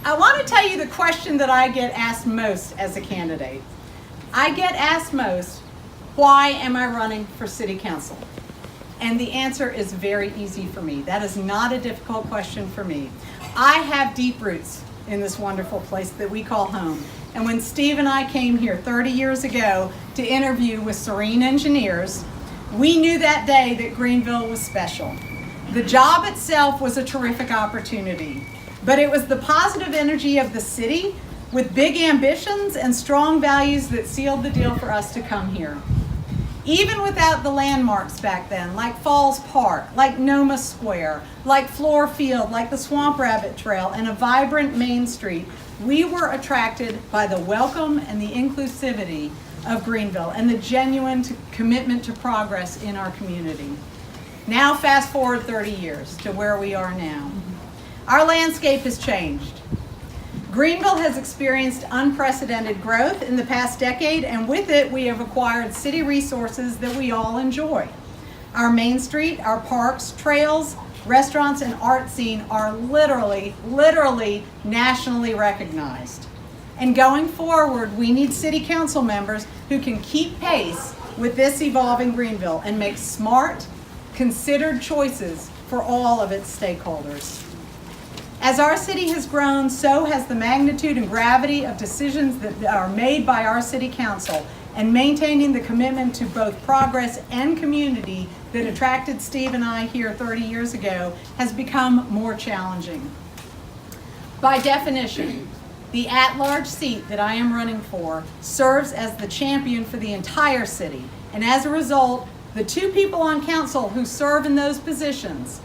I want to tell you the question that I get asked most as a candidate. I get asked most, why am I running for city council? And the answer is very easy for me. That is not a difficult question for me. I have deep roots in this wonderful place that we call home. And when Steve and I came here 30 years ago to interview with Serene Engineers, we knew that day that Greenville was special. The job itself was a terrific opportunity, but it was the positive energy of the city with big ambitions and strong values that sealed the deal for us to come here. Even without the landmarks back then, like Falls Park, like Noma Square, like Floor Field, like the Swamp Rabbit Trail, and a vibrant Main Street, we were attracted by the welcome and the inclusivity of Greenville and the genuine commitment to progress in our community. Now fast forward 30 years to where we are now. Our landscape has changed. Greenville has experienced unprecedented growth in the past decade, and with it we have acquired city resources that we all enjoy. Our Main Street, our parks, trails, restaurants, and art scene are literally nationally recognized. And going forward, we need city council members who can keep pace with this evolving Greenville and make smart, considered choices for all of its stakeholders. As our city has grown, so has the magnitude and gravity of decisions that are made by our city council, and maintaining the commitment to both progress and community that attracted Steve and I here 30 years ago has become more challenging. By definition, the at-large seat that I am running for serves as the champion for the entire city, and as a result, the two people on council who serve in those positions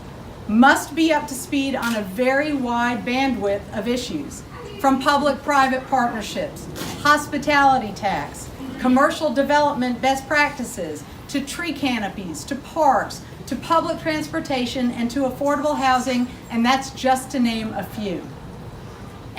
must be up to speed on a very wide bandwidth of issues, from public-private partnerships, hospitality tax, commercial development best practices, to tree canopies, to parks, to public transportation, and to affordable housing, and that's just to name a few.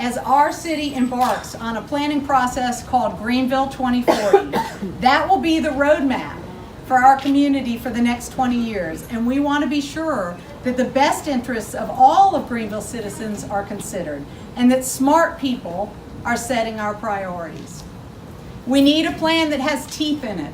As our city embarks on a planning process called Greenville 2040, that will be the roadmap for our community for the next 20 years, and we want to be sure that the best interests of all of Greenville citizens are considered, and that smart people are setting our priorities. We need a plan that has teeth in it,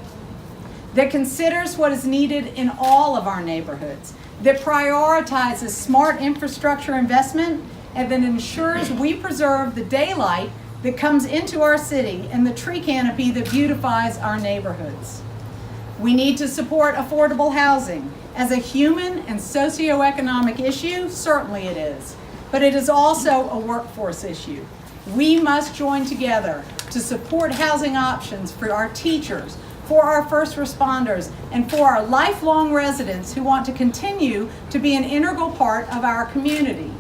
that considers what is needed in all of our neighborhoods, that prioritizes smart infrastructure investment, and that ensures we preserve the daylight that comes into our city and the tree canopy that beautifies our neighborhoods. We need to support affordable housing. As a human and socioeconomic issue, certainly it is, but it is also a workforce issue. We must join together to support housing options for our teachers, for our first responders, and for our lifelong residents who want to continue to be an integral part of our community.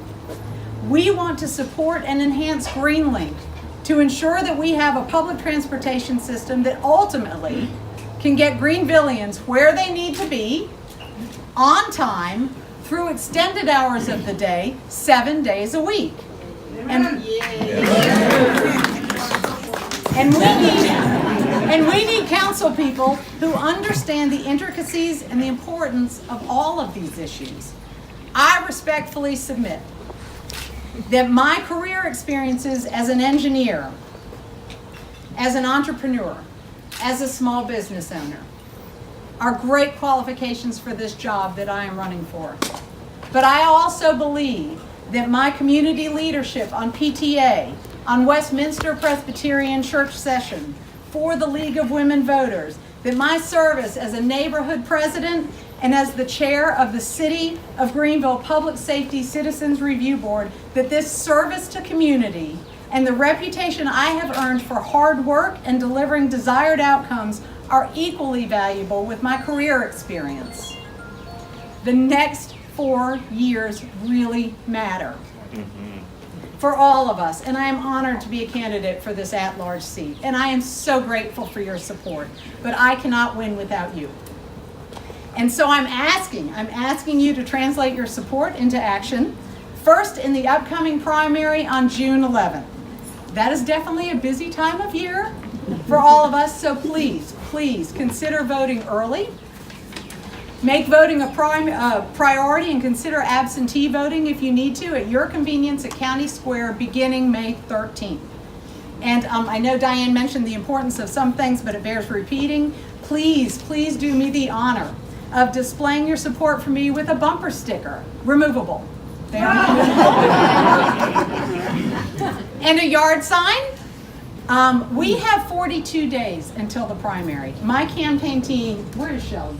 We want to support and enhance GreenLink to ensure that we have a public transportation system that ultimately can get Greenvillians where they need to be, on time, through extended hours of the day, 7 days a week. And we need council people who understand the intricacies and the importance of all of these issues. I respectfully submit that my career experiences as an engineer, as an entrepreneur, as a small business owner, are great qualifications for this job that I am running for. But I also believe that my community leadership on PTA, on Westminster Presbyterian Church Session, for the League of Women Voters, that my service as a neighborhood president and as the chair of the City of Greenville Public Safety Citizens Review Board, that this service to community and the reputation I have earned for hard work and delivering desired outcomes are equally valuable with my career experience. The next 4 years really matter for all of us, and I am honored to be a candidate for this at-large seat, and I am so grateful for your support, but I cannot win without you. And so I'm asking you to translate your support into action, first in the upcoming primary on June 11th. That is definitely a busy time of year for all of us, so please consider voting early. Make voting a priority and consider absentee voting if you need to at your convenience at County Square beginning May 13th. And I know Diane mentioned the importance of some things, but it bears repeating. Please do me the honor of displaying your support for me with a bumper sticker, removable. They are and a yard sign. We have 42 days until the primary. My campaign team, where is Shelley?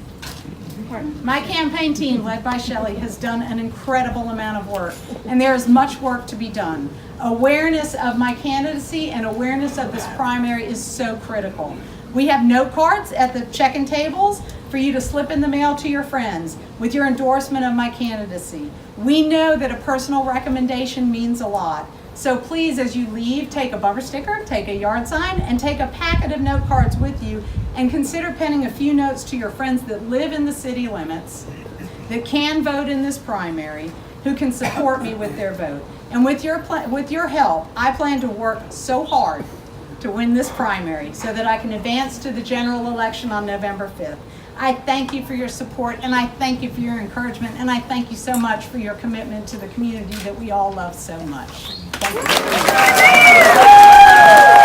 My campaign team, led by Shelley, has done an incredible amount of work, and there is much work to be done. Awareness of my candidacy and awareness of this primary is so critical. We have note cards at the check-in tables for you to slip in the mail to your friends with your endorsement of my candidacy. We know that a personal recommendation means a lot. So please, as you leave, take a bumper sticker, take a yard sign, and take a packet of note cards with you, and consider penning a few notes to your friends that live in the city limits, that can vote in this primary, who can support me with their vote. And with your help, I plan to work so hard to win this primary so that I can advance to the general election on November 5th. I thank you for your support, and I thank you for your encouragement, and I thank you so much for your commitment to the community that we all love so much. Thank you.